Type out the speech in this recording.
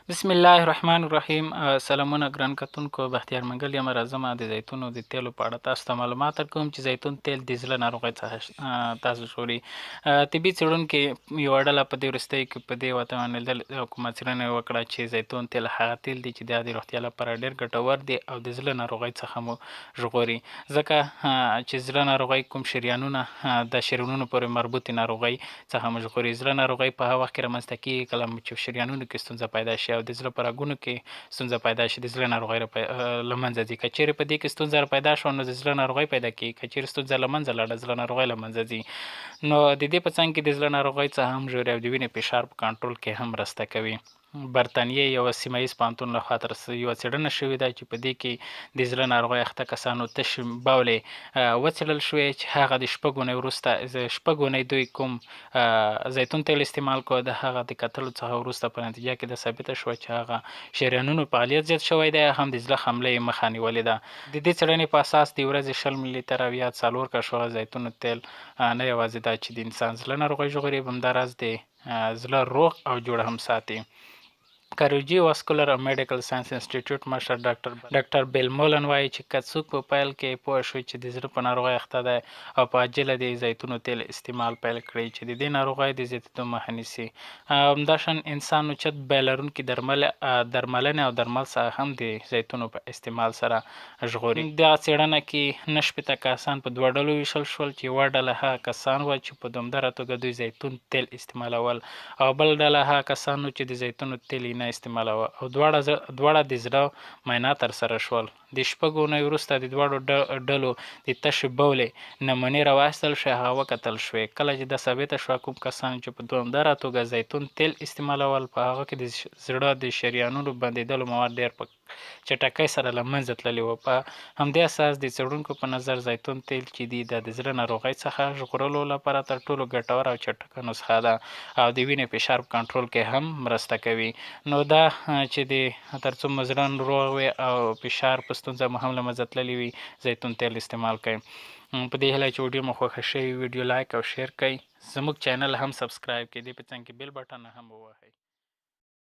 بسم الله الرحمن الرحیم. سلامونه ګران کتونکو، بختیار منګل یم. راځم د زیتونو د تیلو په اړه تاسو ته معلومات درکوم چې زیتون تیل د زړه ناروغۍ څخه تاسو ژغوري. طبي څېړونکو یوه ډله په دې وروستیو کې په دې وتوانېدل کومه څېړنه یې وکړه چې زیتون تیل هغه تیل دی چې دا د روغتیا لپاره ډېر ګټور دی او د زړه ناروغۍ څخه مو ژغوري، ځکه چې زړه ناروغۍ کوم شریانونه د شریانونو پورې مربوطې ناروغۍ څخه مو ژغوري. زړه ناروغۍ په هغه وخت کې رامنځته کېږي کله چې شریانونو کې ستونزه پیدا شي او د زړه په رګونو کې ستونزه پیدا شي، د زړه ناروغۍ له منځه ځي. که چیرې په دې کې ستونزه پیدا شوه نو د زړه ناروغۍ پیدا کېږي، که چیرې ستونزه له منځه لاړه زړه ناروغۍ له منځه ځي. نو د دې په څنګ کې د زړه ناروغۍ څخه هم ژغوري او د وینې فشار په کنټرول کې هم مرسته کوي. برطانیې یوه سیمه ییز پوهنتون لخوا یوه څېړنه شوې ده چې په دې کې د زړه ناروغۍ اخته کسانو تش بولې وڅېړل شوې چې هغه د شپږ اونۍ وروسته دوی کوم زیتون تیل استعمال کوه، د هغه د کتلو څخه وروسته په نتیجه کې دا ثابته شوه چې هغه شریانونو فعالیت زیات شوی دی، هم د زړه حملې یې مخه نیولې ده. د دې څېړنې په اساس د ورځې 20 ملي لیتره او یا 4 کشوغه زیتونو تیل نه یوازې دا چې د انسان زړه ناروغۍ ژغوري، همداراز د زړه روغ او جوړ هم ساتي. کاروجي واسکولر او میډیکل ساینس انسټیټیوټ مشر ډاکټر بیل مولن وایي چې که څوک په پیل کې پوه شوي چې د زړه په ناروغۍ اخته دی او په عاجله د زیتونو تیل استعمال پیل کړي چې د دې ناروغۍ د زیاتېدو مخه نیسي. همداشان انسان اوچت بیه لرونکي درملنې او درمل څخه هم د زیتونو په استعمال سره ژغوري. دغه څېړنه کې 9 کسان په 2 ډلو ویشل شول چې یوه ډله هغه کسان وو چې په دوامداره توګه دوی زیتون تیل استعمالول او بل ډله هغه کسان وو چې د زیتونو تیل نه استعمالوه او دواړه د زړه معاینات ترسره شول. د 6 اونیو وروسته د دواړو ډلو د تشې بولې نمونې راواخیستل شوې، هغه وکتل شوې. کله چې دا ثابته شوه کوم کسان چې په دوامداره توګه زیتون تیل استعمالول په هغه کې د زړه د شریانونو بندېدلو مواد ډېر په چټکۍ سره له منځه تللي وو. په همدې اساس د څېړونکو په نظر زیتون تیل چې دی دا د زړه ناروغۍ څخه ژغورلو لپاره تر ټولو ګټوره او چټکه نسخه ده او د وینې فشار په کنټرول کې هم مرسته کوي. نو دا چې د تر څو مو زړه روغ وي او فشار په ستونزه مو هم له منځه تللی وي، زیتون تیل استعمال کړئ. په دې هیله چې ویډیو مو خوښه شوې ویډیو لایک او شیر کړئ، زموږ چینل هم سبسکرایب کړئ، دې په څنګ کې بیل بټن هم ووهئ.